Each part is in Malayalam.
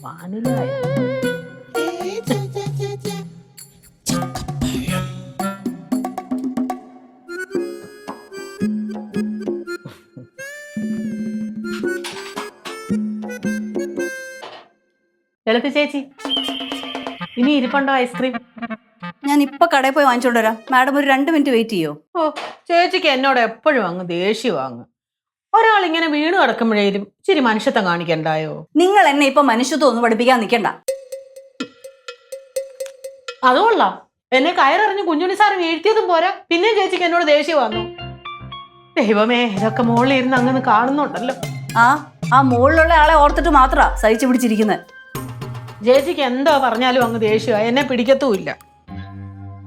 വാനിലയാ. എളുപ്പ ചേച്ചി, ഇനി ഇരിപ്പുണ്ടോ ഐസ്ക്രീം? ഞാൻ ഇപ്പൊ കടയിൽ പോയി വാങ്ങിച്ചോണ്ട് വരാം. മാഡം ഒരു 2 മിനിറ്റ് വെയിറ്റ് ചെയ്യോ? ഓ, ചേച്ചിക്ക് എന്നോട് എപ്പോഴും അങ്ങ് ദേഷ്യവാങ്ങ്. ഒരാൾ ഇങ്ങനെ വീണ് കിടക്കുമ്പോഴേലും ഇച്ചിരി മനുഷ്യത്വം കാണിക്കണ്ടായോ? നിങ്ങൾ എന്നെ ഇപ്പൊ മനുഷ്യത്വം ഒന്നും പഠിപ്പിക്കാൻ നിൽക്കണ്ട. അതുകൊള്ളാം, എന്നെ കയറിറങ്ങി കുഞ്ഞുണ്ണി സാറ് വീഴ്ത്തിയതും പോരാ, പിന്നെയും ചേച്ചിക്ക് എന്നോട് ദേഷ്യം വന്നു. ദൈവമേ, ഇതൊക്കെ മുകളിൽ ഇരുന്ന് അങ്ങനെ കാണുന്നുണ്ടല്ലോ. ആ മുകളിലുള്ള ആളെ ഓർത്തിട്ട് മാത്രാ സഹിച്ചു പിടിച്ചിരിക്കുന്നത്. ചേച്ചിക്ക് എന്തോ പറഞ്ഞാലും അങ്ങ് ദേഷ്യമായി, എന്നെ പിടിക്കത്തുമില്ല.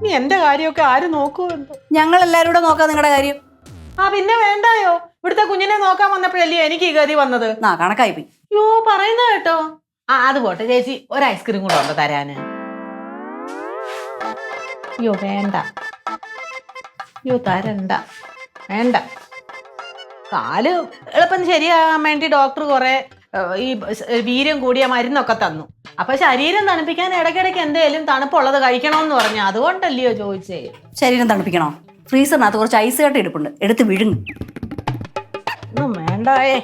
നീ എന്റെ കാര്യമൊക്കെ ആര് നോക്കൂ എന്തോ. ഞങ്ങൾ എല്ലാരും കൂടെ നോക്കാം നിങ്ങളുടെ കാര്യം. പിന്നെ വേണ്ടായോ? ഇവിടുത്തെ കുഞ്ഞിനെ നോക്കാൻ വന്നപ്പോഴല്ലേ എനിക്ക് ഈ ഗതി വന്നത്. കണക്കായി പോയി. യോ, പറയുന്ന കേട്ടോ. അത് പോട്ടെ ചേച്ചി, ഒരു ഐസ്ക്രീം കൂടെ ഉണ്ടോ തരാന്? അയ്യോ വേണ്ട, അയ്യോ തരണ്ട, വേണ്ട. കാല് എളുപ്പം ശരിയാകാൻ വേണ്ടി ഡോക്ടർ കുറെ ഈ വീര്യം കൂടിയ മരുന്നൊക്കെ തന്നു. അപ്പൊ ശരീരം തണുപ്പിക്കാൻ ഇടയ്ക്കിടയ്ക്ക് എന്തേലും തണുപ്പുള്ളത് കഴിക്കണമെന്ന് പറഞ്ഞു. അതുകൊണ്ടല്ലയോ ചോദിച്ചേ. ശരീരം തണുപ്പിക്കണോ? ഫ്രീസറിനകത്ത് കുറച്ച് ഐസ് കട്ട ഇരിപ്പുണ്ട്, എടുത്ത് വിഴുങ്ങും. ഒന്നും വേണ്ടായേ.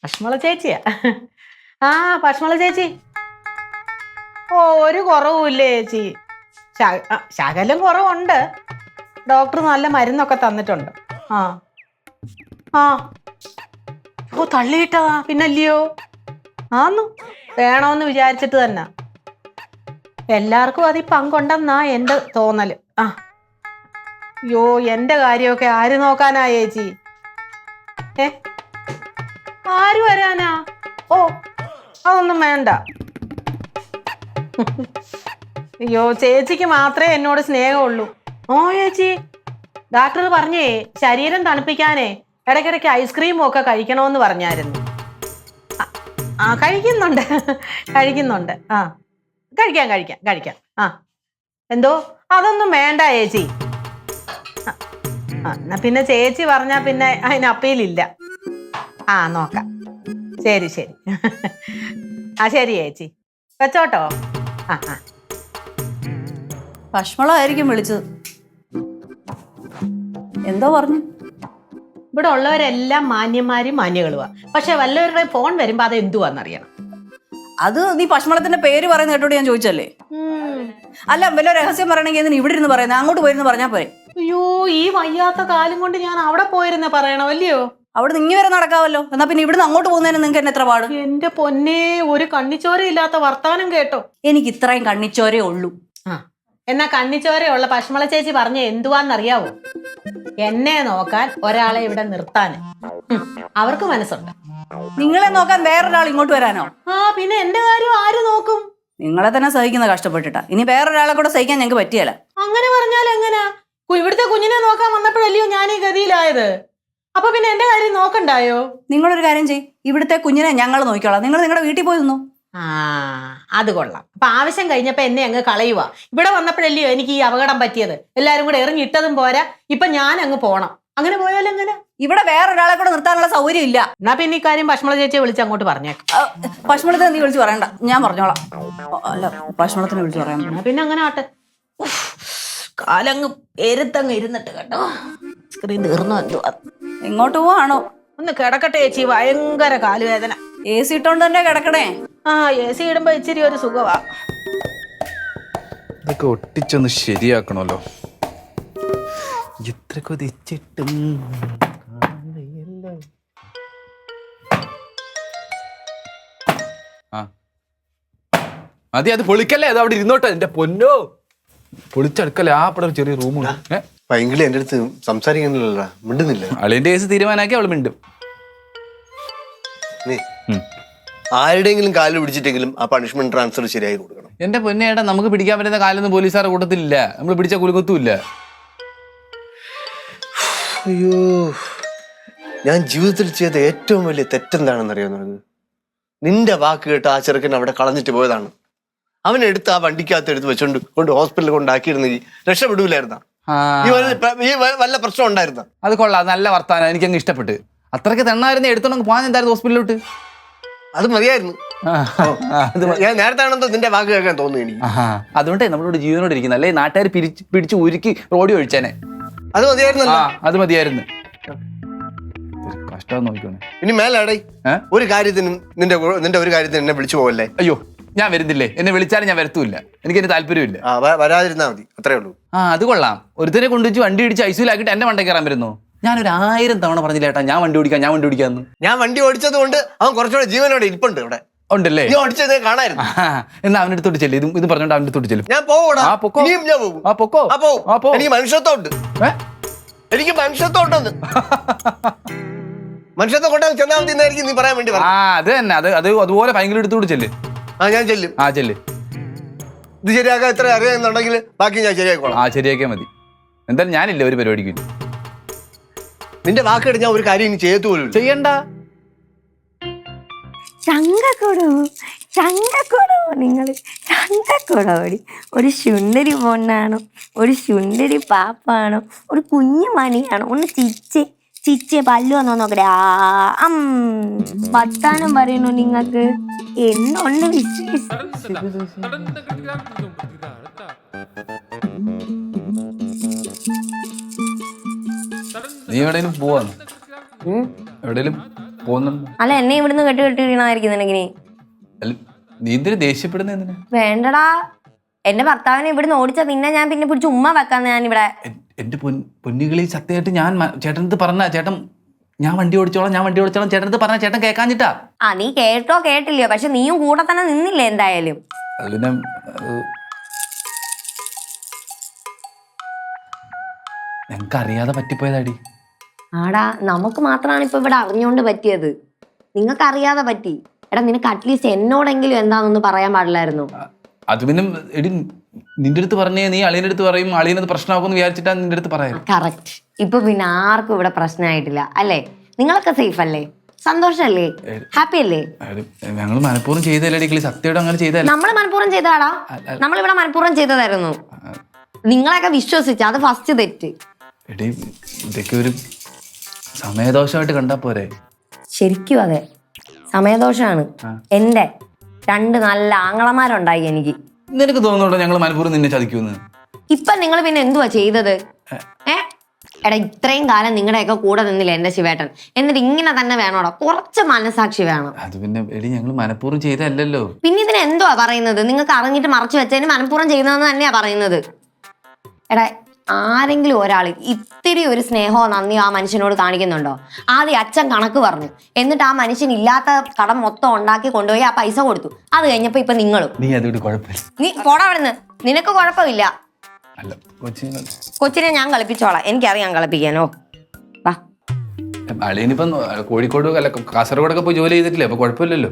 പശ്മള ചേച്ചിയാ? പശ്മള ചേച്ചി. ഒരു കുറവുമില്ലേ ചേച്ചി? ശകലം കുറവുണ്ട്. ഡോക്ടർ നല്ല മരുന്നൊക്കെ തന്നിട്ടുണ്ട്. തള്ളിയിട്ടാ പിന്നല്ലയോ? വേണോന്ന് വിചാരിച്ചിട്ട് തന്നെ. എല്ലാവർക്കും അതിൽ പങ്കുണ്ടെന്നാ എന്റെ തോന്നല്. അയ്യോ, എന്റെ കാര്യമൊക്കെ ആര് നോക്കാനാ ചേച്ചി? ആര് വരാനാ? അതൊന്നും വേണ്ട. അയ്യോ, ചേച്ചിക്ക് മാത്രമേ എന്നോട് സ്നേഹമുള്ളൂ. ചേച്ചി, ഡോക്ടർ പറഞ്ഞേ ശരീരം തണുപ്പിക്കാനേ ഇടയ്ക്കിടയ്ക്ക് ഐസ്ക്രീമും ഒക്കെ കഴിക്കണമെന്ന് പറഞ്ഞായിരുന്നു. കഴിക്കുന്നുണ്ട്. കഴിക്കാം. എന്തോ അതൊന്നും വേണ്ട ചേച്ചി. എന്നാ പിന്നെ ചേച്ചി പറഞ്ഞാ പിന്നെ അതിന് അപ്പീലില്ല. നോക്കാം. ശരി. ശരി ചേച്ചി, വെച്ചോട്ടോ. പശ്മളായിരിക്കും വിളിച്ചത്. എന്തോ പറഞ്ഞു? ഇവിടെ ഉള്ളവരെല്ലാം മാന്യന്മാരും മാന്യകളുവാ. പക്ഷെ വല്ലവരുടെ ഫോൺ വരുമ്പോ അത് എന്തുവാന്നറിയണം. അത് നീ പശ്മളത്തിന്റെ പേര് പറയുന്ന കേട്ടോട് ഞാൻ ചോദിച്ചല്ലേ. അല്ല, വല്ല രഹസ്യം പറയണമെങ്കിൽ ഇവിടെ ഇരുന്ന് പറയുന്നത്, അങ്ങോട്ട് പോയിരുന്ന് പറഞ്ഞാ പോരെ. അയ്യോ, ഈ വയ്യാത്ത കാലം കൊണ്ട് ഞാൻ അവിടെ പോയിരുന്ന പറയണോ അല്ലയോ? അവിടെ ഇങ്ങി വരെ നടക്കാവല്ലോ. എന്നാ പിന്നെ ഇവിടുന്ന് അങ്ങോട്ട് പോകുന്നതിന് നിങ്ങൾക്ക് എന്നെ എത്ര പാട്? എന്റെ പൊന്നേ, ഒരു കണ്ണിച്ചോരയില്ലാത്ത വർത്താനം കേട്ടോ. എനിക്ക് ഇത്രയും കണ്ണിച്ചോരേ ഉള്ളൂ. എന്നാ കണ്ണിച്ചോരയുള്ള പശ്മള ചേച്ചി പറഞ്ഞ എന്തുവാന്നറിയാവോ? എന്നെ നോക്കാൻ ഒരാളെ ഇവിടെ നിർത്താന് അവർക്ക് മനസ്സുണ്ട്. നിങ്ങളെ നോക്കാൻ വേറൊരാൾ ഇങ്ങോട്ട് വരാനോ? പിന്നെ എന്റെ കാര്യം ആര് നോക്കും? നിങ്ങളെ തന്നെ സഹിക്കുന്ന കഷ്ടപ്പെട്ടിട്ടാ. ഇനി വേറൊരാളെ കൂടെ സഹിക്കാൻ ഞങ്ങൾക്ക് പറ്റിയല്ല. അങ്ങനെ പറഞ്ഞാൽ എങ്ങനാ? ഇവിടുത്തെ കുഞ്ഞിനെ നോക്കാൻ വന്നപ്പോഴല്ലയോ ഞാൻ ഈ ഗതിയിലായത്. അപ്പൊ പിന്നെ എന്റെ കാര്യം നോക്കണ്ടായോ? നിങ്ങളൊരു കാര്യം ചെയ്യ്, ഇവിടുത്തെ കുഞ്ഞിനെ ഞങ്ങൾ നോക്കിക്കോളാം. നിങ്ങൾ നിങ്ങളുടെ വീട്ടിൽ പോയി നിന്നോ. അത് കൊള്ളാം. അപ്പൊ ആവശ്യം കഴിഞ്ഞപ്പോ എന്നെ അങ്ങ് കളയുക. ഇവിടെ വന്നപ്പോഴല്ലയോ എനിക്ക് ഈ അപകടം പറ്റിയത്. എല്ലാരും കൂടെ എറിഞ്ഞിട്ടതും പോരാ, ഇപ്പൊ ഞാൻ അങ്ങ് പോണം. അങ്ങനെ പോയാലും എങ്ങനെ? ഇവിടെ വേറൊരാളെ കൂടെ നിർത്താനുള്ള സൗകര്യം ഇല്ല. എന്നാ പിന്നെ ഈ കാര്യം പശ്മള ചേച്ചിയെ വിളിച്ച് അങ്ങോട്ട് പറഞ്ഞേക്കാം. പശ്മളത്തിനെ നീ വിളിച്ച് പറയണ്ട, ഞാൻ പറഞ്ഞോളാം. അല്ല, പശ്മളത്തിനെ വിളിച്ച് പറയാൻ. പിന്നെ അങ്ങനെ ആട്ടെ. കാലങ്ങ് എരുത്തങ്ങ് ഇരുന്നിട്ട് കേട്ടോ. സ്ക്രീൻ തീർന്നു. എന്തുവാ? എങ്ങോട്ട് പോവാണോ? ഒന്ന് കിടക്കട്ടെ ചേച്ചി, ഭയങ്കര കാലുവേദന. AC ഇട്ടോണ്ട് തന്നെ കിടക്കണേ. AC ഇടുമ്പോ ഇച്ചിരി ഒരു സുഖവാ. ഇതൊക്കെ ഒട്ടിച്ചൊന്ന് ശരിയാക്കണല്ലോ. എത്ര കൊതിച്ചിട്ടും മതി, അത് പൊളിക്കല്ലേ. അത് അവിടെ ഇരുന്നോട്ടെ. എന്റെ പൊന്നോ, പൊളിച്ചെടുക്കല്ലേ. അവിടെ ഒരു ചെറിയ റൂമുണ്ട്. പൈങ്കിളി എന്റെ അടുത്ത് സംസാരിക്കുന്നില്ല, മിണ്ടുന്നില്ല. അളിയന്റെ കേസ് തീരുമാനാക്കി അവള് മിണ്ടും. ആരുടെയെങ്കിലും കാലിൽ പിടിച്ചിട്ടെങ്കിലും ആ പണിഷ്മെന്റ് ട്രാൻസ്ഫർ ശരിയായി കൊടുക്കണം. എന്റെ പൊന്നേട്ടാ, നമുക്ക് പിടിക്കാൻ പറ്റുന്ന കാലൊന്നും പോലീസുകാരുടെ കൂട്ടത്തിലില്ല. നമ്മൾ പിടിച്ച കുലുക്കത്തുമില്ല. അയ്യോ, ഞാൻ ജീവിതത്തിൽ ചെയ്ത ഏറ്റവും വലിയ തെറ്റെന്താണെന്ന് അറിയാവുന്നത്? നിന്റെ വാക്ക് കേട്ട് ആ ചെറുക്കൻ അവിടെ കളഞ്ഞിട്ട് പോയതാണ്. അവനെടുത്ത് ആ വണ്ടിക്കകത്ത് എടുത്ത് വെച്ചോണ്ട് കൊണ്ട് ഹോസ്പിറ്റലിൽ കൊണ്ടാക്കിയിരുന്നെങ്കിൽ രക്ഷപ്പെടൂലായിരുന്ന. ഈ വല്ല പ്രശ്നം ഉണ്ടായിരുന്ന? അത് കൊള്ളാം, നല്ല വർത്താനം, എനിക്കങ്ങ് ഇഷ്ടപ്പെട്ട്. അത്രയ്ക്ക് തെണ്ണായിരുന്നു എടുത്തോണ്ട് പോകാൻ എന്തായിരുന്നു ഹോസ്പിറ്റലിലോട്ട്? അത് മതിയായിരുന്നു. ഞാൻ നേരത്തെ ആണെന്തോ നിന്റെ വാക്ക് കേൾക്കാൻ തോന്നുന്നു എനിക്ക്. അതുകൊണ്ടേ നമ്മളോട് ജീവനോട് ഇരിക്കുന്നത്, അല്ലെ നാട്ടുകാർ പിടിച്ച് ഉരുക്കി റോഡി ഒഴിച്ചേനെ. അത് മതിയായിരുന്നു. അത് മതിയായിരുന്നു. കഷ്ടം നോക്കിക്കോണേ. ഇനി മേലാടേ ഒരു കാര്യത്തിനും നിന്റെ ഒരു കാര്യത്തിന് എന്നെ വിളിച്ചു പോകല്ലേ. അയ്യോ, ഞാൻ വരുന്നില്ലേ, എന്നെ വിളിച്ചാലും ഞാൻ വരത്തുമില്ല, എനിക്കെന്നെ താല്പര്യമില്ല. വരാതിരുന്നാ മതി, അത്രേ ഉള്ളൂ. അത് കൊള്ളാം. ഒരുത്തനെ കൊണ്ടുവച്ച് വണ്ടി ഇടിച്ച് ഐസിയിലാക്കിയിട്ട് എന്റെ വണ്ടി കയറാൻ വരുന്നു. ഞാനൊരു 1000 തവണ പറഞ്ഞില്ല ഏട്ടാ, ഞാൻ വണ്ടി ഓടിക്കാന്ന്. ഞാൻ വണ്ടി ഓടിച്ചത് കൊണ്ട് അവൻ കുറച്ചുകൂടെ ജീവനോടെ ഇരിപ്പുണ്ട് ഇവിടെ. ഉണ്ടല്ലേ? നീ ഓടിച്ചത് കാണായിരുന്നു. എന്നാ അവൻ്റെ അടുത്തോട്ട് ചെല്ലും, ഇത് പറഞ്ഞോണ്ട് അവൻ്റെ അടുത്തോട്ട് ചെല്ലും. ഞാൻ പോകൂടാ. പൊക്കോ. എനിക്ക് മനുഷ്യത്വമുണ്ട്. എനിക്ക് മനുഷ്യത്വമുണ്ടെന്ന്. മനുഷ്യത്വം കൊണ്ടാണ് ചെന്നാൽ മതി നീ പറയാൻ വേണ്ടി. അത് തന്നെ, അത് അതുപോലെ ഭയങ്കര എടുത്തോട്ട് ചെല്ല്. ഞാൻ ചെല്ലും. ചെല്ല്. ഇത് ശരിയാക്കാൻ എത്ര അറിയാമെന്നുണ്ടെങ്കിൽ ബാക്കി ഞാൻ ശരിയാക്കോളാം. ശരിയാക്കിയാൽ മതി. എന്തായാലും ഞാനില്ല ഒരു പരിപാടിക്ക്. നിന്റെ വാക്കെടുത്ത് ഞാൻ ഒരു കാര്യം ഇനി ചെയ്യത്തു പോലും ചെയ്യണ്ട. ചങ്കക്കൊടോ നിങ്ങൾ ചങ്കക്കൊടോടി. ഒരു ശുണ്ടരി പൊണ്ണാണോ, ഒരു ശുണ്ടരി പാപ്പാണോ, ഒരു കുഞ്ഞു മണിയാണോ? ഒന്ന് ചിച്ചേ പല്ലു വന്നോ നോക്കട്ടെ. വർത്താനം പറയണോ നിങ്ങൾക്ക്? എന്തുണ്ട് വിശേഷം? നീ എവിടെയും പോവാന്ന്? എവിടെയും പോകുന്നുണ്ടോ? അല്ല, എന്നെ ഇവിടുന്ന് കെട്ടിക്കണമായിരിക്കുന്നുണ്ടെങ്കിൽ നീ എന്തിനു ദേഷ്യപ്പെടുന്ന? എന്തിനാ? വേണ്ടടാ, എന്റെ ഭർത്താവിനെ ഇവിടുന്ന് ഓടിച്ച നിന്നെ ഞാൻ പിന്നെ പിടിച്ച് ഉമ്മ വെക്കാന്ന്. ഞാൻ ഇവിടെ എന്റെ പൊന്നുകളി സത്യമായിട്ട് ഞാൻ ചേട്ടനടുത്ത് പറഞ്ഞ, ചേട്ടൻ ഞാൻ വണ്ടി ഓടിച്ചോളാം ചേട്ടനടുത്ത് പറഞ്ഞ ചേട്ടൻ കേൾക്കാഞ്ഞിട്ടാ. നീ കേട്ടോ കേട്ടില്ലയോ, പക്ഷെ നീയും കൂടെ തന്നെ നിന്നില്ലേ എന്തായാലും. അതിനെ ഞങ്ങക്ക് അറിയാതെ പറ്റിപ്പോയതാടി. ആടാ, നമുക്ക് മാത്രമാണ് ഇപ്പൊ ഇവിടെ അറിഞ്ഞുകൊണ്ട് പറ്റിയത്. നിങ്ങൾക്ക് അറിയാതെ പറ്റി. എടാ, നിനക്ക് അറ്റ്ലീസ്റ്റ് എന്നോടെങ്കിലും എന്താണെന്നൊന്ന് പറയാൻ പാടില്ലായിരുന്നു. അത് പിന്നെ എടി നിന്റെ അടുത്ത് പറഞ്ഞേ, നീ അളിയന്റെ അടുത്ത് പറയും, അളിയനത് പ്രശ്നമാക്കുമെന്ന് വിചാരിച്ചിട്ടാ നിന്റെ അടുത്ത് പറയാം. കറക്റ്റ്. ഇപ്പൊ പിന്നെ ആർക്കും ഇവിടെ പ്രശ്നമായിട്ടില്ല അല്ലേ? നിങ്ങളൊക്കെ സേഫ് അല്ലേ? സന്തോഷല്ലേ? ഹാപ്പി അല്ലേ? ഞങ്ങൾ മനഃപൂർവ്വം ചെയ്തല്ലേ സത്യമായിട്ട് അങ്ങനെ ചെയ്തല്ലേ? നമ്മൾ മനഃപൂർവ്വം ചെയ്തതാടാ. നമ്മളിവിടെ മനഃപൂർവ്വം ചെയ്തതായിരുന്നു. നിങ്ങളൊക്കെ വിശ്വസിച്ച അത് ഫസ്റ്റ് തെറ്റ്. എടി ഇതൊക്കെ ഒരു സമയദോഷമായിട്ട് കണ്ടാ പോരെ? ശരിക്കും അതെ, സമയദോഷമാണ്. എന്റെ 2 നല്ല ആങ്ങളമാരുണ്ടായി എനിക്ക്. നിനക്ക് തോന്നുന്നുണ്ടോ ഞങ്ങൾ മനഃപൂർവ്വം നിന്നെ ചതിക്കുമെന്ന്? ഇപ്പൊ നിങ്ങൾ പിന്നെ എന്തുവാ ചെയ്തത്? എടാ, ഇത്രയും കാലം നിങ്ങളുടെയൊക്കെ കൂടെ നിന്നില്ല എന്റെ ശിവേട്ടൻ, എന്നിട്ട് ഇങ്ങനെ തന്നെ വേണോടാ? കുറച്ച് മനസാക്ഷി വേണം. അത് പിന്നെ എടി ഞങ്ങൾ മനഃപൂർവ്വം ചെയ്തല്ലോ. പിന്നെ ഇതിന് എന്തുവാ പറയുന്നത്? നിങ്ങൾക്ക് അറിഞ്ഞിട്ട് മറച്ചു വെച്ചതിന് മനഃപൂർവ്വം ചെയ്യുന്നതെന്ന് തന്നെയാ പറയുന്നത്. എടാ, ആരെങ്കിലും ഒരാൾ ഇത്തിരി ഒരു സ്നേഹമോ നന്ദിയോ ആ മനുഷ്യനോട് കാണിക്കുന്നുണ്ടോ? ആദ്യം അച്ഛൻ കണക്ക് പറഞ്ഞു, എന്നിട്ട് ആ മനുഷ്യൻ ഇല്ലാത്ത കടം മൊത്തം ഉണ്ടാക്കി കൊണ്ടുപോയി ആ പൈസ കൊടുത്തു. അത് കഴിഞ്ഞപ്പോ ഇപ്പൊ നിങ്ങളും. നീ അതുകൊണ്ട് കുഴപ്പമില്ല, നീ പോടാ അവിടുന്ന്. നിനക്ക് കുഴപ്പമില്ല. അല്ല കൊച്ചിനെ ഞാൻ കളിപ്പിച്ചോളാം, എനിക്കറിയാം കളിപ്പിക്കാനോ. വാ. അളിയനിപ്പം കോഴിക്കോട് അല്ല കാസർഗോഡൊക്കെ പോയി ജോലി ചെയ്തിട്ടില്ലേ, അപ്പൊ കുഴപ്പമില്ലല്ലോ.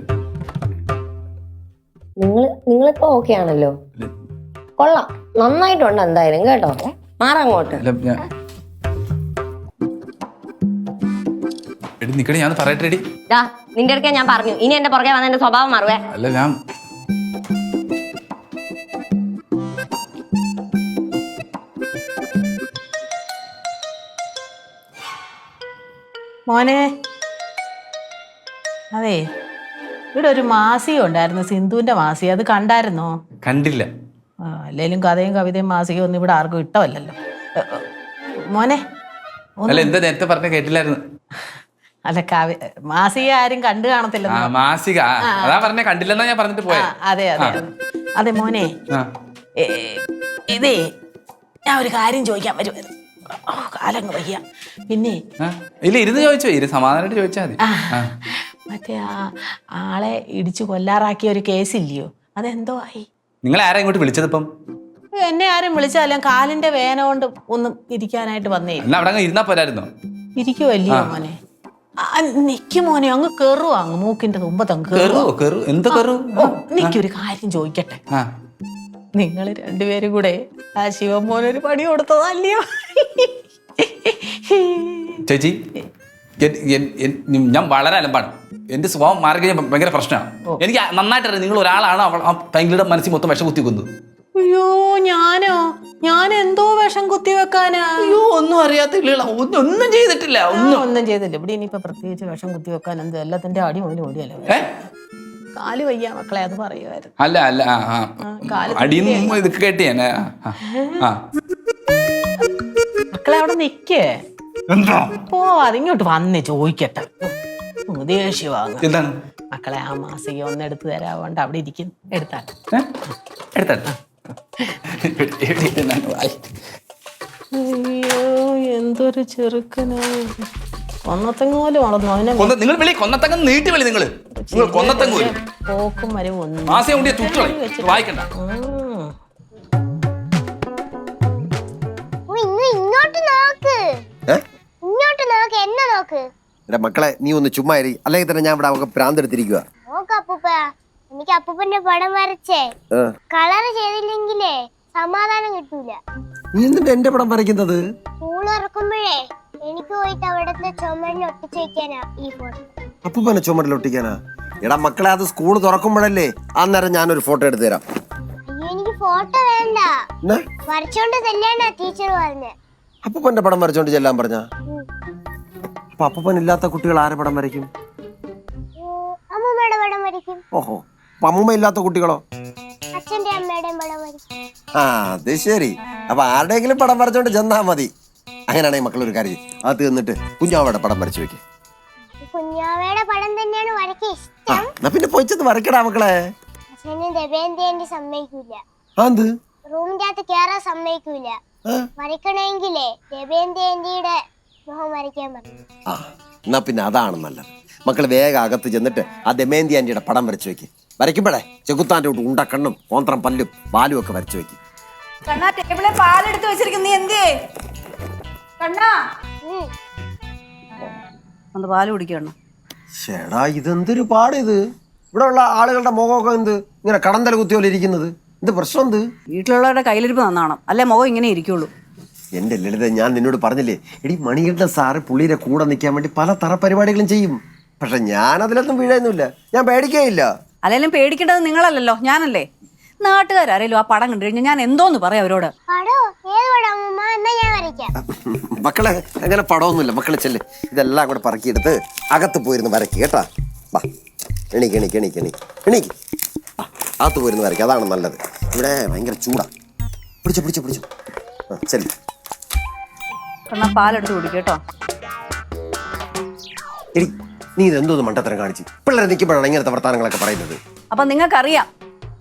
നിങ്ങളിപ്പോ ഓക്കെ ആണല്ലോ? കൊള്ളാം, നന്നായിട്ടുണ്ട് എന്തായാലും കേട്ടോ. മാറങ്ങോട്ട്. എടി നിക്കടി, ഞാൻ പറയട്ടെ. എടി നിന്റെ അടുക്ക ഞാൻ പറഞ്ഞു, ഇനി എന്റെ പുറകെ വന്ന എന്റെ സ്വഭാവം മാറുവേ. അല്ല ഞാൻ മോനെ, അതെ ഇവിടെ ഒരു മാസിക ഉണ്ടായിരുന്നു, സിന്ധുവിന്റെ മാസിക. അത് കണ്ടായിരുന്നോ? കണ്ടില്ല. അല്ലേലും കഥയും കവിതയും മാസികയും ഒന്നും ഇവിടെ ആർക്കും ഇഷ്ടമല്ലല്ലോ മോനെ. അല്ല എന്താ നേരത്തെ പറഞ്ഞ കേട്ടില്ലായിരുന്നു? അല്ല, മാസിക ആരും കണ്ടു കാണത്തില്ല. മാസിക അതാ പറഞ്ഞ, കണ്ടില്ലെന്നാ ഞാൻ പറഞ്ഞിട്ട് പോയ. അതെ അതെ അതെ മോനെ, ഇതേ ഞാൻ ഒരു കാര്യം ചോദിക്കാൻ വരുമായിരുന്നു. കാലങ്ങ് വയ്യ. പിന്നെ ഇല്ല, ഇരുന്ന് ചോദിച്ചോ, സമാധാനമായിട്ട് ചോദിച്ചാൽ മതി. മറ്റേ ആളെ ഇടിച്ചു കൊല്ലാറാക്കിയ ഒരു കേസില്ലയോ, അതെന്തോ ആയി? നിങ്ങൾ ആരാ ഇങ്ങോട്ട് വിളിച്ചത്? ഇപ്പം എന്നെ ആരും വിളിച്ചാലും കാലിന്റെ വേന കൊണ്ട് ഒന്നും ഇരിക്കാനായിട്ട് വന്നേ. അവിടെ ഇരുന്നാ പോരായിരുന്നോ? ഇരിക്കുവല്ലയോ മോനെ? നിക്ക് മോനെ, അങ്ങ് കയറുവാ, അങ്ങ് മൂക്കിന്റെ തുമ്പത്തങ്ങ് നിക്കൊരു കാര്യം ചോദിക്കട്ടെ. നിങ്ങൾ രണ്ടുപേരും കൂടെ ആ ശിവമോനൊരു പണി കൊടുത്തതല്ലയോ? ചേച്ചി, ഞാൻ വളരെ അലമ്പാണ്. എന്റെ സ്വഭാവം മാറി കഴിഞ്ഞാൽ ഭയങ്കര പ്രശ്നമാണ്. എനിക്ക് നന്നായിട്ടറിയാം നിങ്ങൾ ഒരാളാണ് ആ പെങ്ങളുടെ മനസ്സിൽ മൊത്തം വിഷം കുത്തിക്കുന്നത്. അയ്യോ, ഞാൻ എന്തോ വിഷം കുത്തിവെക്കാനാ? അയ്യോ ഒന്നും അറിയാത്തില്ല, ഒന്നും ചെയ്തിട്ടില്ല, ഒന്നും ചെയ്തില്ല. ഇവിടെ ഇനിയിപ്പോ പ്രത്യേകിച്ച് വിഷം കുത്തിവെക്കാൻ എന്ത് എല്ലാത്തിന്റെ അടി മുതൽ ഓടിയല്ലോ. കാല് വയ്യ മക്കളെ, അത് പറയുമായിരുന്നു. അല്ല അല്ല അടിയൊന്നും ഇത് കേട്ടി ഞാൻ. മക്കളെ അവിടെ നിക്കേ, എന്താ പോവാതെ ഇങ്ങോട്ട് വന്ന് ചോദിക്കട്ടെ. ദേഷ്യവാങ്ങ. എന്താണ് മക്കളെ ആ മാസിക ഒന്ന് എടുത്തു തരാവോണ്ട് അവിടെ ഇരിക്കും, എടുത്താട്ടെ. എടുത്താ അയ്യോ എന്തൊരു ചെറുക്കനാ. കൊന്നത്തെങ്ങ് പോലെ വളർന്നു അവനെ. നിങ്ങൾ വിളി, കൊന്നത്തങ്ങ് നീട്ടി വിളി, നിങ്ങൾ കൊന്നത്തങ്ങ് വരും. പോക്കും വരും ഒന്നും മാസിക കൊണ്ടിയ തുട്ടുകളി വായിക്കണ്ട. ഇങ്ങോട്ട് നോക്ക്, ഇങ്ങോട്ട് നോക്ക്, എന്നെ നോക്ക്. മക്കളെ നീ ഒന്ന് ചുമ്മാ ഇരി, അല്ലെങ്കിൽ തന്നെ ഞാൻ ഇവിടെ അവർക്ക് പ്രാന്തെടുത്തിരിക്കുക. നോക്ക് അപ്പൂപ്പ, എനിക്ക് അപ്പൂപ്പന്റെ പടം വരച്ചേ കളർ ചെയ്തില്ലെങ്കിലേ സമാധാനം കിട്ടൂല. നീ എന്നിട്ട് എന്റെ പടം വരയ്ക്കുന്നത്? സ്കൂൾ ഇറക്കുമ്പോഴേ എനിക്ക് പോയിട്ട് അവിടത്തെ ചുമരിൽ ഒട്ടിച്ചു വെക്കാനാ ഈ ഫോട്ടോ. അപ്പൂപ്പനെ ചുമരിൽ ഒട്ടിക്കാനാ? എടാ മക്കളെ, അത് സ്കൂൾ തുറക്കുമ്പോഴല്ലേ, അന്നേരം ഞാനൊരു ഫോട്ടോ എടുത്തു തരാം. അയ്യോ എനിക്ക് ഫോട്ടോ വേണ്ട, വരച്ചോണ്ട് ചെല്ലാനാ ടീച്ചർ പറഞ്ഞേ. അപ്പൂപ്പന്റെ പടം വരച്ചോണ്ട് ചെല്ലാൻ പറഞ്ഞ? അപ്പൊ അപ്പൂപ്പൻ ഇല്ലാത്ത കുട്ടികൾ ആരെ പടം വരയ്ക്കും? അമ്മൂമ്മയുടെ പടം വരയ്ക്കും. ഓഹോ, അപ്പൊ അമ്മൂമ്മ ഇല്ലാത്ത കുട്ടികളോ? അച്ഛന്റെ അമ്മയുടെയും പടം വരയ്ക്കും. ആ അത് ശരി. അപ്പൊ ആരുടെയെങ്കിലും പടം വരച്ചോണ്ട് ചെന്നാ മതി. അങ്ങനെയാണെങ്കിൽ മക്കളൊരു കാര്യം, അത് നിന്നിട്ട് കുഞ്ഞാവയുടെ പടം വരച്ചു വെക്ക്. കുഞ്ഞാവയുടെ പടം തന്നെയാണ് വരയ്ക്കാൻ ഇഷ്ടം. എന്നാ പിന്നെ പോയിച്ചത് വരക്കടാ മക്കളെ. അച്ഛന് ദബേന്തി സമ്മതിക്കൂല, അത് റൂമിന്റെ അകത്ത് കേറാൻ സമ്മതിക്കൂല. വരയ്ക്കണമെങ്കിലേ ദബേന്തിയുടെ മുഖം വരയ്ക്കാൻ പറഞ്ഞു. ആ എന്നാ പിന്നെ അതാണ് നല്ലത്. മക്കൾ വേഗം അകത്ത് ചെന്നിട്ട് ആ ദമയന്തി ആന്റിയുടെ പടം വരച്ചു വെക്ക്. വരയ്ക്കുമ്പോഴേ ചെകുത്താൻ്റെ തൊട്ട് ഉണ്ടക്കണ്ണും കോന്ത്രം പല്ലും പാലും ഒക്കെ വരച്ചു വെക്ക്. കണ്ണാ ടേബിളിൽ പാലെടുത്ത് വെച്ചിരിക്കും, നീ എന്തേ? കണ്ണാ ഒന്ന് പാല് കുടിക്കണം. ചേടാ ഇതെന്തൊരു പാട് ഇത്. ഇവിടെ ഉള്ള ആളുകളുടെ മുഖമൊക്കെ എന്ത് ഇങ്ങനെ കടന്തല കുത്തിയോലെ ഇരിക്കുന്നത്? എന്ത് പ്രശ്നം? എന്ത് വീട്ടിലുള്ളവരുടെ കയ്യിലിരിപ്പ് നന്നാവണം, അല്ലേ മുഖം ഇങ്ങനെ ഇരിക്കുള്ളൂ. എന്റെ ലളിത, ഞാൻ നിന്നോട് പറഞ്ഞില്ലേ എടി, മണികണ്ഠൻ സാറ് പുള്ളിയുടെ കൂടെ നിൽക്കാൻ വേണ്ടി പല തറ പരിപാടികളും ചെയ്യും. പക്ഷെ ഞാൻ അതിലൊന്നും വീഴുന്നില്ല, ഞാൻ പേടിക്കുകയില്ല. അല്ലെങ്കിലും പേടിക്കേണ്ടത് നിങ്ങളല്ലല്ലോ, ഞാനല്ലേ. നാട്ടുകാരാരേലും ആ പടം കണ്ടു കഴിഞ്ഞാൽ ഞാൻ എന്തോന്ന് പറയാം അവരോട്. പടോ? ഏത് പടം അമ്മൂമ്മ? എന്നാ ഞാൻ വരയ്ക്കാം. മക്കളെ അങ്ങനെ പടമൊന്നുമില്ല. മക്കളെ ചെല്ല്, ഇതെല്ലാം കൂടെ പറക്കിയെടുത്ത് അകത്ത് പോയിരുന്ന് വരയ്ക്ക് കേട്ടാ. വാ എണീക്ക് എണീക്ക് എണീക്ക് എണീക്ക് എണീക്ക്. ആ അകത്ത് പോയിരുന്ന് വരയ്ക്കുക, അതാണ് നല്ലത്. ഇവിടെ ഭയങ്കര ചൂടാ. പിടിച്ചു പിടിച്ചു പിടിച്ചു. ആ ചെല്ലു. കണ്ണാ പാലെടുത്ത് കുടിക്കും കേട്ടോ. എടി നീ ഇതെന്തോന്ന് മണ്ടത്തരം കാണിച്ച്? പിള്ളേരെ നിൽക്കുമ്പോഴാണ് ഇങ്ങനത്തെ വർത്താനങ്ങളൊക്കെ പറയുന്നത്. അപ്പൊ നിങ്ങൾക്കറിയാം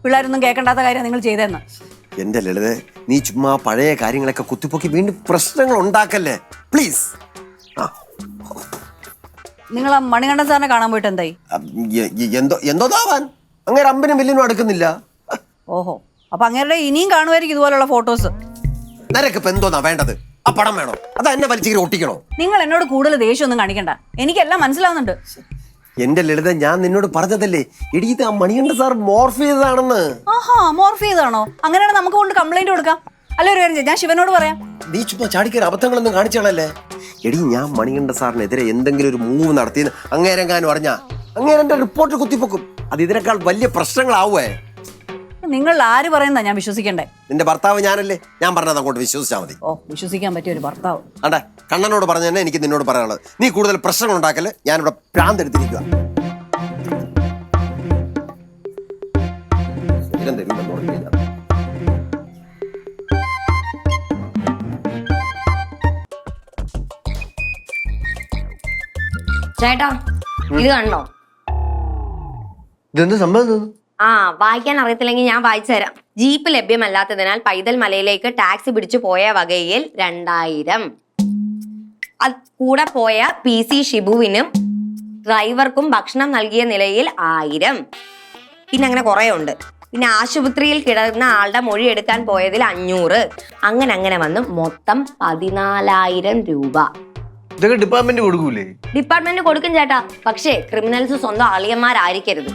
പിള്ളേരൊന്നും കേൾക്കേണ്ടാത്ത കാര്യം നിങ്ങൾ ചെയ്തെന്ന്. എന്റെ ലളിത, നീ ചുമ്മാ പഴയ കാര്യങ്ങളൊക്കെ കുത്തിപ്പൊക്കി വീണ്ടും പ്രശ്നങ്ങൾ ഉണ്ടാക്കല്ലേ പ്ലീസ്. ആ നിങ്ങൾ ആ മണികണ്ഠൻ സാറിനെ കാണാൻ പോയിട്ട് എന്തായി? എന്തോതാവാൻ, അങ്ങനെ അമ്പനും വില്ലിനും അടുക്കുന്നില്ല. ഓഹോ, അപ്പൊ അങ്ങേരുടെ ഇനിയും കാണുമായിരിക്കും ഇതുപോലുള്ള ഫോട്ടോസ്. നിനക്കിപ്പോ എന്തോന്നാ വേണ്ടത്? ആ പടം വേണോ? അതാ എന്നെ വലിച്ചീരി ഒട്ടിക്കണോ? നിങ്ങൾ എന്നോട് കൂടുതൽ ദേഷ്യമൊന്നും കാണിക്കണ്ട, എനിക്കെല്ലാം മനസ്സിലാവുന്നുണ്ട്. എന്റെ ലളിത, ഞാൻ നിന്നോട് പറഞ്ഞതല്ലേ എടി, ഇത് ആ മണികണ്ഠൻ സാർ മോർഫ് ചെയ്തതാണെന്ന്. ആഹാ, മോർഫ് ചെയ്താണോ? അങ്ങനെയാണ് നമുക്ക് കൊണ്ട് കംപ്ലൈന്റ് കൊടുക്കാം. അല്ല ഒരു കാര്യം, ഞാൻ ശിവനോട് പറയാം. നീ ചുമ്മാ ചാടിക്കയറി അബദ്ധങ്ങളൊന്നും കാണിച്ചാണല്ലേ. എടി ഞാൻ മണികണ്ഠൻ സാറിനെതിരെ എന്തെങ്കിലും ഒരു മൂവ് നടത്തിയെന്ന് അങ്ങേരെങ്ങാനും അറിഞ്ഞാ അങ്ങേരെ റിപ്പോർട്ട് കുത്തിപ്പൊക്കും. അത് ഇതിനേക്കാൾ വലിയ പ്രശ്നങ്ങളാവേ. നിങ്ങൾ ആര് പറയുന്നതാ ഞാൻ വിശ്വസിക്കണ്ടേ? നിന്റെ ഭർത്താവ് ഞാനല്ലേ, ഞാൻ പറഞ്ഞത് അങ്ങോട്ട് വിശ്വസിച്ചാൽ മതി. ഓ, വിശ്വസിക്കാൻ പറ്റിയ ഒരു ഭർത്താവ്. അതെ, കണ്ണനോട് പറഞ്ഞ തന്നെ എനിക്ക് നിന്നോട് പറയാനുള്ളത്. നീ കൂടുതൽ പ്രശ്നങ്ങൾ ഉണ്ടാക്കല്, ഞാനിവിടെ പ്രാന്തെടുത്തിരിക്കുക. ചേട്ടാ ഇത് കണ്ടോ? ഇതെന്ത് സംഭവം? ആ വായിക്കാൻ അറിയത്തില്ലെങ്കിൽ ഞാൻ വായിച്ചു തരാം. ജീപ്പ് ലഭ്യമല്ലാത്തതിനാൽ പൈതൽ മലയിലേക്ക് ടാക്സി പിടിച്ചു പോയ വകയിൽ 2000. കൂടെ പോയ PC ഷിബുവിനും ഡ്രൈവർക്കും ഭക്ഷണം നൽകിയ നിലയിൽ 1000. പിന്നെ അങ്ങനെ കുറെ ഉണ്ട്. പിന്നെ ആശുപത്രിയിൽ കിടന്ന ആളുടെ മൊഴി എടുക്കാൻ പോയതിൽ 500. അങ്ങനെ അങ്ങനെ വന്ന് മൊത്തം 14,000 രൂപ. ഇതൊക്കെ ഡിപ്പാർട്ട്മെന്റ് കൊടുക്കൂലേ? ഡിപ്പാർട്ട്മെന്റ് കൊടുക്കും ചേട്ടാ, പക്ഷേ ക്രിമിനൽസ് സ്വന്തം അളിയന്മാരായിരിക്കരുത്.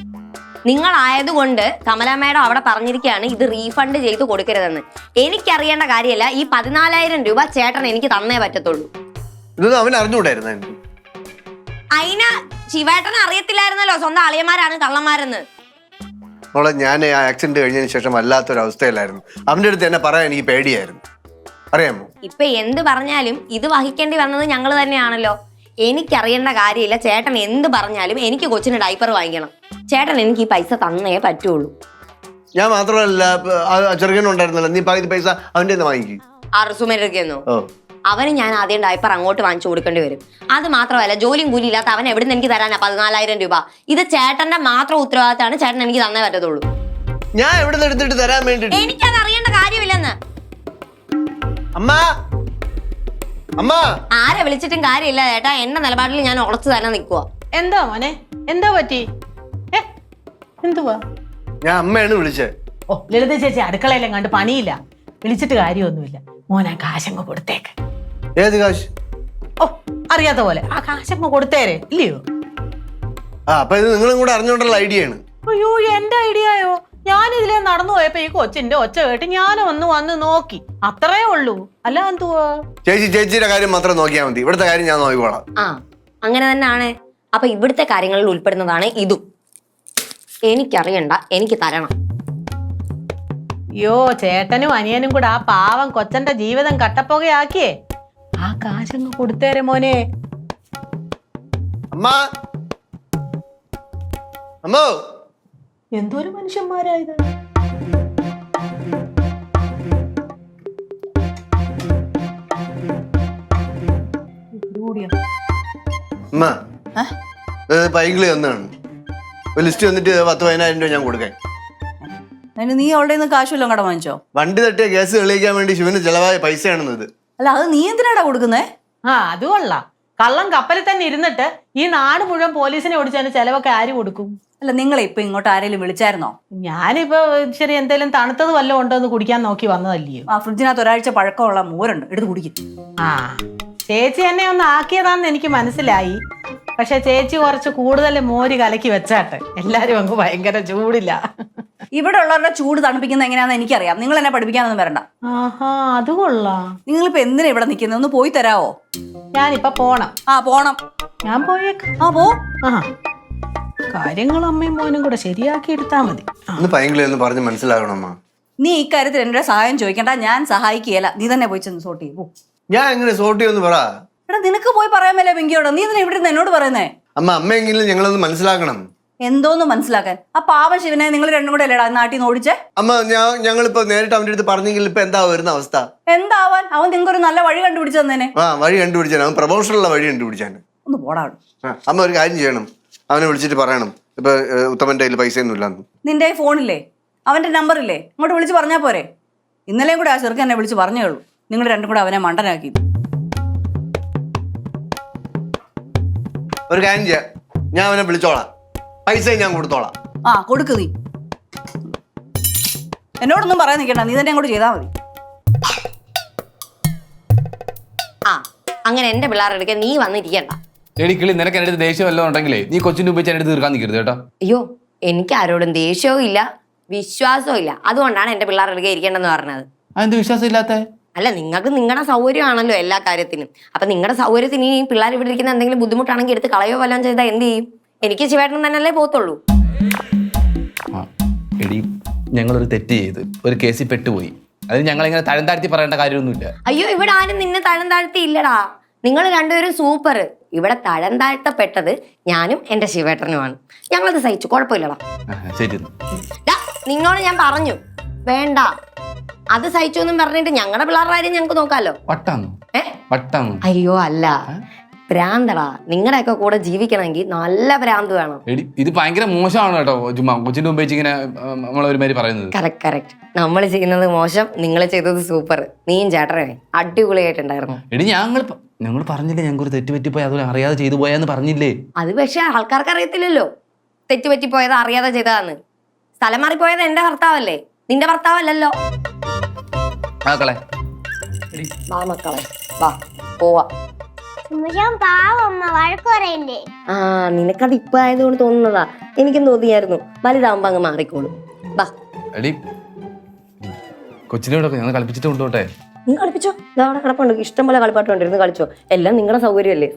നിങ്ങളായതുകൊണ്ട് കമല മേഡം അവിടെ പറഞ്ഞിരിക്കുകയാണ് ഇത് റീഫണ്ട് ചെയ്ത് കൊടുക്കരുതെന്ന്. എനിക്കറിയേണ്ട കാര്യമല്ല, ഈ 14,000 രൂപ ചേട്ടൻ എനിക്ക് തന്നേ പറ്റത്തുള്ളൂ. ഇതൊന്നും അവൻ അറിഞ്ഞുകൂടായിരുന്നു. അതിന് ശിവേട്ടൻ അറിയത്തില്ലായിരുന്നല്ലോ സ്വന്തം അളിയന്മാരാണ് കള്ളന്മാരെന്ന്. മോളെ, ഞാൻ ആ ആക്സിഡന്റ് കഴിഞ്ഞതിന് ശേഷം വല്ലാത്തൊരു അവസ്ഥയിലായിരുന്നു. അവൻ്റെ അടുത്ത് എന്നെ പറയാൻ എനിക്ക് പേടിയായിരുന്നു. അറിയാമോ? ഇപ്പൊ എന്ത് പറഞ്ഞാലും ഇത് വഹിക്കേണ്ടി വന്നത് ഞങ്ങൾ തന്നെയാണല്ലോ. എനിക്കറിയേണ്ട കാര്യമില്ല. ചേട്ടൻ എന്ത് പറഞ്ഞാലും എനിക്ക് കൊച്ചിന് ഡൈപ്പർ വാങ്ങിക്കണം. ചേട്ടൻ എനിക്ക് ഈ പൈസ തന്നേ പറ്റുള്ളൂ. ഞാൻ മാത്രമല്ല, ചെറുക്കനുണ്ടായിരുന്നല്ലോ, നീ പകുതി പൈസ അവന്റെ വാങ്ങിക്കും. ആ റിസുമേരൊക്കെയൊന്നു ഓ, അവന് ഞാൻ ആദ്യം ഡൈപ്പർ അങ്ങോട്ട് വാങ്ങിച്ചു കൊടുക്കേണ്ടി വരും. അത് മാത്രമല്ല, ജോലിയും കൂലി ഇല്ലാത്ത അവൻ എവിടെ നിന്ന് എനിക്ക് തരാനാ 14,000 രൂപ? ഇത് ചേട്ടന്റെ മാത്രം ഉത്തരവാദിത്തമാണ്. ചേട്ടൻ എനിക്ക് തന്നേ പറ്റത്തുള്ളൂ. ഞാൻ എവിടെ നിന്ന് എടുത്തിട്ട് തരാൻ വേണ്ടിട്ട്? എനിക്കത് അറിയേണ്ട കാര്യമില്ലെന്ന്. അമ്മ, അമ്മ, ആരെ വിളിച്ചിട്ടും കാര്യമില്ല ചേട്ടാ. എന്റെ നിലപാടിൽ ഞാൻ ഉറച്ചു തന്നെ നിൽക്കുക. എന്താ മോനെ, എന്താ പറ്റി? എന്തുവാ? ഞാൻ അമ്മയാണ് വിളിച്ചേ. ഓ, ലളിത ചേച്ചി അടുക്കളയിലും കണ്ട് പണിയില്ല, വിളിച്ചിട്ട് കാര്യമൊന്നുമില്ല. മോനെ കാശങ്ങ് കൊടുത്തേക്ക്. ഏത് കാശ്? ഓ, അറിയാത്ത പോലെ ആ കാശങ്ങ് കൊടുത്തേരെ, ഇല്ലയോ? അപ്പൊ ഇത് നിങ്ങളും കൂടെ അറിഞ്ഞോണ്ടുള്ള ഐഡിയ ആണ്. അയ്യോ, എന്റെ ഐഡിയയോ? ഞാൻ ഇതിലെ നടന്നു പോയപ്പോ ഈ കൊച്ചിന്റെ ഒച്ച കേട്ട് ഞാനും വന്ന് നോക്കി, അത്രേ ഉള്ളൂ. അല്ല എന്തുവാ? ചേച്ചിയുടെ കാര്യം മാത്രം നോക്കിയാൽ മതി, ഇവിടുത്തെ കാര്യം ഞാൻ നോക്കിക്കോളാം. ആ, അങ്ങനെ തന്നെയാണ്. അപ്പൊ ഇവിടുത്തെ കാര്യങ്ങളിൽ ഉൾപ്പെടുന്നതാണ് ഇതും. എനിക്കറിയണ്ട, എനിക്ക് തരണം. അയ്യോ, ചേട്ടനും അനിയനും കൂടെ ആ പാവം കൊച്ചന്റെ ജീവിതം കട്ടപ്പുകയാക്കിയേ. ആ കാശങ്ങ് കൊടുത്തേരെ മോനെ. അമ്മ, അമ്മോ, എന്തോരു മനുഷ്യന്മാരായത്. അമ്മ, പൈങ്കിളി ഒന്നാണ്. ഒരു ലിസ്റ്റ് വന്നിട്ട് 10,000-15,000 രൂപ ഞാൻ കൊടുക്കാൻ. അതിന് നീ അവളുടെ നിന്ന് കാശ് വല്ലതും കടം വാങ്ങിച്ചോ? വണ്ടി തട്ടിയ കേസ് തെളിയിക്കാൻ വേണ്ടി ശിവന് ചെലവായ പൈസയാണെന്നത്. അല്ല, അത് നീ എന്തിനാടാ കൊടുക്കുന്നേ? ആ, അത് കൊള്ളാം. കള്ളം കപ്പലിൽ തന്നെ ഇരുന്നിട്ട് ഈ നാട് മുഴുവൻ പോലീസിനെ ഓടിച്ചതിന് ചെലവൊക്കെ ആര് കൊടുക്കും? അല്ല, നിങ്ങളെ ഇപ്പൊ ഇങ്ങോട്ട് ആരെങ്കിലും വിളിച്ചായിരുന്നോ? ഞാനിപ്പോ ശരി എന്തേലും തണുത്തത് വല്ലതും ഉണ്ടോ എന്ന് കുടിക്കാൻ നോക്കി വന്നതല്ലയോ. ആ ഫ്രിഡ്ജിനകത്ത് ഒരാഴ്ച പഴക്കമുള്ള മോരുണ്ട്, എടുത്ത് കുടിക്കും. ആ, ചേച്ചി എന്നെ ഒന്ന് ആക്കിയതാന്ന് എനിക്ക് മനസ്സിലായി. പക്ഷെ ചേച്ചി കുറച്ച് കൂടുതൽ മോര് കലക്കി വെച്ചാട്ടെ, എല്ലാരും അങ്ങ് ഭയങ്കര ചൂടില്ല. ഇവിടെ ഉള്ളവരുടെ ചൂട് തണുപ്പിക്കുന്ന എങ്ങനെയാണെന്ന് എനിക്കറിയാം. നിങ്ങൾ എന്നെ പഠിപ്പിക്കാനൊന്നും വരണ്ട. ആഹാ, അത് കൊള്ളാം. നിങ്ങളിപ്പോ എന്തിനാ ഇവിടെ നിൽക്കുന്നത്? ഒന്ന് പോയി തരാവോ? ഞാനിപ്പോ പോണം. ആ, പോണം. ഞാൻ പോയേക്കാം. ആ, പോ. ആ, കാര്യങ്ങളും അമ്മയും മോനും കൂടെ ശരിയാക്കി എടുത്താ മതി. ഒന്ന് പൈങ്കിളി ഒന്ന് പറഞ്ഞ് മനസ്സിലാകണമ്മ. നീ ഇക്കാര്യത്തിൽ എന്റെ സഹായം ചോദിക്കണ്ട, ഞാൻ സഹായിക്കുകയല്ല. നീ തന്നെ പോയി ചെന്ന് സോട്ട് ചെയ്യൂ. ഞാൻ എങ്ങനെ സോർട്ട് ചെയ്യുമെന്ന് പറ. എടാ, നിനക്ക് പോയി പറയാൻ മേലെ വെങ്കിയോടോ? നീ ഇതിനെ ഇവിടെ നിന്ന് എന്നോട് പറയുന്നേ? അമ്മയെങ്കിലും ഞങ്ങളൊന്ന് മനസ്സിലാക്കണം. എന്തോന്ന് മനസ്സിലാക്കാൻ? ആ പാവം ശിവനെ നിങ്ങൾ രണ്ടും കൂടെ അല്ലേടാ നാട്ടിൽ നിന്ന് ഓടിച്ചേ? അമ്മ, ഞങ്ങളിപ്പോ നേരിട്ട് അവന്റെ അടുത്ത് പറഞ്ഞെങ്കിൽ ഇപ്പൊ എന്താ വരുന്ന അവസ്ഥ? എന്താവാൻ? അവൻ നിങ്ങൾക്കൊരു നല്ല വഴി കണ്ടുപിടിച്ചു തന്നേനെ. വഴി കണ്ടുപിടിച്ചാൻ, അവൻ പ്രൊമോഷനുള്ള വഴി കണ്ടുപിടിച്ചാൻ. ഒന്ന് പോടാ. അമ്മ ഒരു കാര്യം ചെയ്യണം, അവനെ വിളിച്ചിട്ട് പറയണം ഇപ്പൊ ഉത്തമന്റെ കയ്യിൽ പൈസ ഒന്നും ഇല്ലാന്ന്. നിന്റെ ഫോണില്ലേ അവന്റെ നമ്പർ ഇല്ലേ? അങ്ങോട്ട് വിളിച്ച് പറഞ്ഞാ പോരെ? ഇന്നലെയും കൂടെ ആ ചെറുക്കൻ എന്നെ വിളിച്ച് പറഞ്ഞേ ഉള്ളൂ, നിങ്ങൾ രണ്ടും കൂടെ അവനെ മണ്ടനാക്കി. ഒരു കാര്യം ചെയ്യാം, ഞാൻ അവനെ വിളിച്ചോളാം, പൈസ ഞാൻ കൊടുത്തോളാം. ആ, കൊടുക്ക്. നീ എന്നോടൊന്നും പറയാൻ നിൽക്കണ്ട, നീ തന്നെ അങ്ങോട്ട് ചെയ്താൽ മതി. ആ, അങ്ങനെ എന്റെ പിള്ളേരുടെ അടുക്കൽ നീ വന്നിരിക്കണ്ട. എടിക്കിളി, നിനക്ക് എൻ്റെ അടുത്ത് ദേഷ്യം വല്ലതും ഉണ്ടെങ്കിലേ നീ കൊച്ചിൻ്റെ ഉപയോഗിച്ച് എൻ്റെ അടുത്ത് തീർക്കാൻ നിൽക്കരുത് കേട്ടോ. അയ്യോ, എനിക്ക് ആരോടും ദേഷ്യവും ഇല്ല വിശ്വാസവും ഇല്ല. അതുകൊണ്ടാണ് എന്റെ പിള്ളേരുടെ അടുക്കൽ ഇരിക്കേണ്ടെന്ന് പറഞ്ഞത്. അതെന്ത് വിശ്വാസം ഇല്ലാത്ത? അല്ല, നിങ്ങൾക്ക് നിങ്ങളുടെ സൗകര്യമാണല്ലോ എല്ലാ കാര്യത്തിനും. അപ്പൊ നിങ്ങളുടെ സൗകര്യത്തിന് ഈ പിള്ളേർ ഇവിടെ ഇരിക്കുന്ന എന്തെങ്കിലും ബുദ്ധിമുട്ടാണെങ്കിൽ എടുത്ത് കളയോ വല്ലതും ചെയ്താൽ എന്ത് ചെയ്യും? എനിക്ക് ശിവേട്ടൻ തന്നെയല്ലേ പോത്തുള്ളൂ. എടി, ഞങ്ങളൊരു തെറ്റ് ചെയ്ത് ഒരു കേസിൽ പെട്ടുപോയി. അതിന് ഞങ്ങളിങ്ങനെ തരം താഴ്ത്തി പറയേണ്ട കാര്യമൊന്നുമില്ല. അയ്യോ, ഇവിടെ ആരും നിന്നെ തഴം താഴ്ത്തി ഇല്ലടാ. നിങ്ങൾ രണ്ടുപേരും സൂപ്പർ. ഇവിടെ തഴം താഴ്ത്തപ്പെട്ടത് ഞാനും എന്റെ ശിവേട്ടനുമാണ്. ഞങ്ങളത് സഹിച്ചു, കുഴപ്പമില്ലടാ. ശരി, നിന്നോട് ഞാൻ പറഞ്ഞു വേണ്ട, അത് സഹിച്ചു എന്നും പറഞ്ഞിട്ട് ഞങ്ങളുടെ പിള്ളേരുടെ കാര്യം ഞങ്ങൾക്ക് നോക്കാലോ. വട്ടാന്ന് വട്ടാന്ന്. അയ്യോ അല്ല, ഭ്രാന്തടാ. നിങ്ങളുടെയൊക്കെ കൂടെ ജീവിക്കണമെങ്കിൽ നല്ല ഭ്രാന്ത് വേണം. എടി, ഇത് ഭയങ്കര മോശമാണ് കേട്ടോ. ചുമ്മാ കൊച്ചിന്റെ മുമ്പ് ഇങ്ങനെ നമ്മളൊരുമാതിരി പറയുന്നത്. കറക്റ്റ്. നമ്മൾ ചെയ്യുന്നത് മോശം, നിങ്ങൾ ചെയ്തത് സൂപ്പർ. നീയും ചേട്ടനെ അടിപൊളിയായിട്ടുണ്ടായിരുന്നു. എടി, ഞങ്ങൾ പറഞ്ഞില്ലേ ഞങ്ങൾക്ക് ഒരു തെറ്റ് പറ്റിപ്പോയി, അത് അറിയാതെ ചെയ്തു പോയാന്ന് പറഞ്ഞില്ലേ? അത് പക്ഷെ ആൾക്കാർക്ക് അറിയത്തില്ലല്ലോ തെറ്റ് പറ്റിപ്പോയത് അറിയാതെ ചെയ്തതാന്ന്. സ്ഥലം മാറിപ്പോയത് എന്റെ ഭർത്താവല്ലേ, നിന്റെ ഭർത്താവല്ലല്ലോ. മക്കളെ, വാ മക്കളെ, വാ പോവാ. സുമേഷാൻ പാവമ്മ, വഴക്ക് പറയില്ലേ? ആ, നിനക്കത് ഇപ്പൊ ആയതുകൊണ്ട് തോന്നുന്നതാ. എനിക്കും തോന്നിയായിരുന്നു, വലുതാവുമ്പോ അങ്ങ് മാറിക്കോളും. വാ. എടി, കൊച്ചിനെ ഞങ്ങൾ കളിപ്പിച്ചിട്ട് കൊണ്ടുപോട്ടെ. നീ കളിപ്പിച്ചോ, ഇതവിടെ കിടപ്പുണ്ട്, ഇഷ്ടം പോലെ കളിപ്പാട്ടുണ്ട്, കളിച്ചോ. എല്ലാം നിങ്ങളുടെ സൗകര്യമല്ലേ.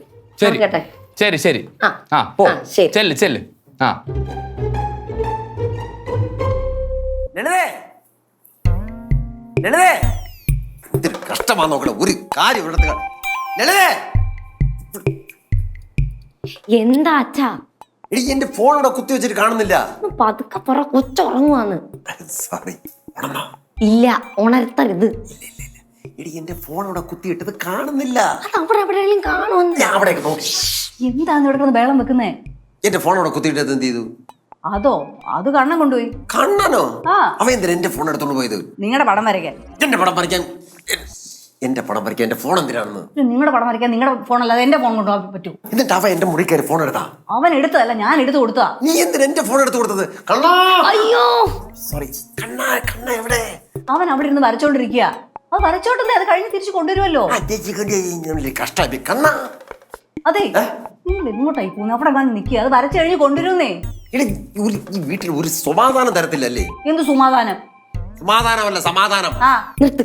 ശരി കേട്ടെ. ശരി ശരി. ആ, പോ. ശരി. ചെല്ല് ചെല്ല്. ആ, ലളിതേ, ലളിതേ. കഷ്ടമാ നോക്കണേ ഒരു കാര്യം ഇവിടുത്തെ ലളിതേ എന്താ അച്ഛാ? എടി എന്റെ ഫോൺ ഇവിടെ കുത്തി വെച്ചിട്ട് കാണുന്നില്ല. ഒന്ന് പതുക്കെ പറ, കൊച്ചുറങ്ങുവാന്ന്. സോറി ഉണർന്നോ? ഇല്ല, ഉണർത്തരുത്. എടി എന്റെ ഫോൺ ഇവിടെ കുത്തിയിട്ടത് കാണുന്നില്ല. അത് അവിടെ എവിടെയെങ്കിലും കാണുമെന്ന്. ഞാൻ അവിടേക്ക് നോക്കി. എന്താണ് ഇവിടെ കിടന്ന് ബേളം വെക്കുന്നേ? എന്റെ ഫോൺ ഇവിടെ കുത്തിയിട്ടത് എന്ത് ചെയ്തു? അതോ, അത് കണ്ണൻ കൊണ്ടുപോയി. കണ്ണനോ? ആ. അവ എന്തിനാ എന്റെ ഫോൺ എടുത്തോണ്ട് പോയത്? നിങ്ങളുടെ പടം വരയ്ക്കാൻ. എന്റെ പടം വരയ്ക്കാൻ എന്റെ ഫോൺ എന്തിനാണെന്ന്? നിങ്ങളുടെ പടം വരയ്ക്കാൻ നിങ്ങളുടെ ഫോൺ അല്ലാതെ എന്റെ ഫോൺ കൊണ്ടുപോകാൻ പറ്റൂ? എന്നിട്ട് അവ എന്റെ മുറി കയറി ഫോൺ എടുത്താ? അവൻ എടുത്തതല്ല, ഞാൻ എടുത്തു കൊടുത്താ. നീ എന്തിനാ എന്റെ ഫോൺ എടുത്തു കൊടുത്തത്? കണ്ണാ, അയ്യോ, സോറി. കണ്ണ എവിടെ? അവൻ അവിടെ ഇരുന്ന് വരച്ചോണ്ടിരിക്കുക. അത് വരച്ചോണ്ടല്ലേ, അത് കഴിഞ്ഞ് തിരിച്ചു കൊണ്ടുവരുമല്ലോ. കഷ്ടായി കണ്ണ. അതെ, നിങ്ങൾ എങ്ങോട്ടായി പോകുന്നു? അവിടെ വന്ന് നിൽക്കുക, അത് വരച്ചു കഴിഞ്ഞ് കൊണ്ടുവരുന്നേ. ഈ വീട്ടിൽ ഒരു സമാധാനം തരത്തില്ലല്ലേ? എന്ത് സമാധാനം? സമാധാനമല്ല സമാധാനം. ആ, നിർത്ത്.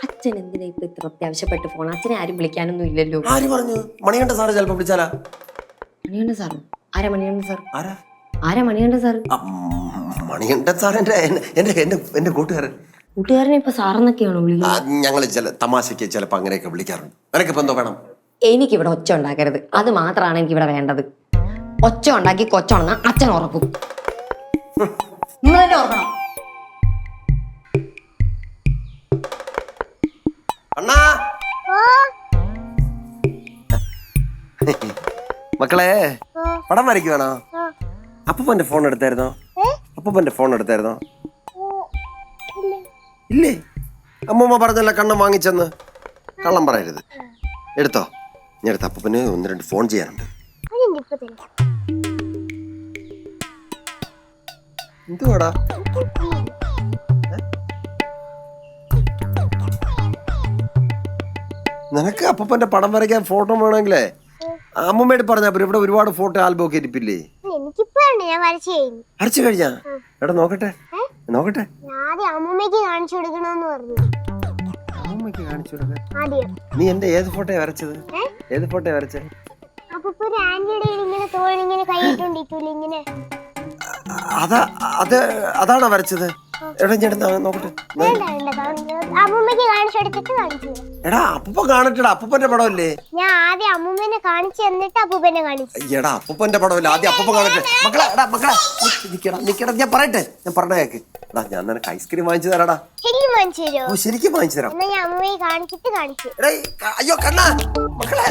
അച്ഛൻ എന്തിനാ ഇപ്പൊ ഇത്ര അത്യാവശ്യപ്പെട്ട് ഫോൺ? അച്ഛനെ ആരും വിളിക്കാനൊന്നും ഇല്ലല്ലോ. ആര് പറഞ്ഞു? മണികണ്ഠ സാറ് ചിലപ്പോ വിളിച്ചാലാ? മണികണ്ഠ സാറ്? ആരാ മണികണ്ഠ സാർ? ആരാ? ആരാ മണികണ്ഠ സാറ്? മണികണ്ഠൻ സാർ എന്റെ കൂട്ടുകാരൻ. കൂട്ടുകാരനെ ഇപ്പൊ സാറെന്നൊക്കെയാണോ വിളിക്കുന്നത്? ഞങ്ങൾ ചില തമാശക്ക് ചിലപ്പോ അങ്ങനെയൊക്കെ വിളിക്കാറുണ്ട്. നിനക്കിപ്പോ എന്തോ വേണം? എനിക്കിവിടെ ഒച്ച ഉണ്ടാക്കരുത്, അത് മാത്രമാണ് എനിക്കിവിടെ വേണ്ടത്. ഒച്ച ഉണ്ടാക്കി കൊച്ചുണങ്ങ അച്ഛൻ ഉറക്കും. നിങ്ങൾ തന്നെ ഓർക്കണം. അണ്ണാ, മക്കളെ പടം വരയ്ക്കുവാണോ? അപ്പൂപ്പന്റെ ഫോൺ എടുത്തായിരുന്നോ? അപ്പൂപ്പന്റെ ഫോൺ എടുത്തായിരുന്നോ? ഇല്ലേ? അമ്മൂമ്മ പറഞ്ഞല്ല കണ്ണം വാങ്ങിച്ചെന്ന്. കള്ളം പറയരുത്. എടുത്തോ. ഞാൻ എടുത്ത അപ്പൂപ്പന് 1-2 ഫോൺ ചെയ്യാനുണ്ട്. എന്തുവാടാ? നിനക്ക് അപ്പൂപ്പന്റെ പടം വരയ്ക്കാൻ ഫോട്ടോ വേണമെങ്കിലേ അമ്മൂമ്മയോട് പറഞ്ഞാ പോരെ. ഇവിടെ ഒരുപാട് ഫോട്ടോ ആൽബം ഒക്കെ ഇരിപ്പില്ലേ? ഞാൻ വരച്ചു കഴിഞ്ഞാ? എടാ നോക്കട്ടെ നോക്കട്ടെ. ആദ്യം അമ്മൂമ്മക്ക് കാണിച്ചു കൊടുക്കണമെന്ന് പറഞ്ഞു. അമ്മൂമ്മക്ക് കാണിച്ചു കൊടുക്കാൻ? ആദ്യം നീ എന്റെ ഏത് ഫോട്ടോയാ വരച്ചത്? ഏത് ഫോട്ടോയാ വരച്ചത്? അപ്പൊ ഒരു ആന്റിയുടെ ഇങ്ങനെ തോളിങ്ങനെ കൈയിട്ടുണ്ടിരിക്കൂല ഇങ്ങനെ. അതാണോ വരച്ചത്? എടാ ഞാൻ നോക്കട്ടെ. അമ്മൂമ്മക്ക് കാണിച്ചു കൊടുത്തിട്ട് കാണിച്ചു. എടാ അപ്പൂപ്പ കാണട്ടെടാ. അപ്പൂപ്പന്റെ പടമല്ലേ? ഞാൻ ആദ്യം അമ്മൂമ്മനെ കാണിച്ചു എന്നിട്ട് അപ്പൂപ്പനെ കാണിച്ചു. എടാ അപ്പൂപ്പന്റെ പടമല്ലേ? ആദ്യം അപ്പൂപ്പ കാണട്ടെ. മക്കളെ നിക്കടാ ഞാൻ പറയട്ടെ. ഞാൻ പറഞ്ഞ കേക്ക്. എടാ ഞാൻ നിനക്ക് ഐസ്ക്രീം വാങ്ങിച്ചു തരാടാ. ശരിക്കും വാങ്ങിച്ചു തരുമോ? ഓ ശരിക്കും വാങ്ങിച്ചു തരാം. എന്നാ ഞാൻ അമ്മൂമ്മയെ കാണിച്ചിട്ട് കാണിച്ചു. എടേ അയ്യോ കണ്ണാ മക്കളെ.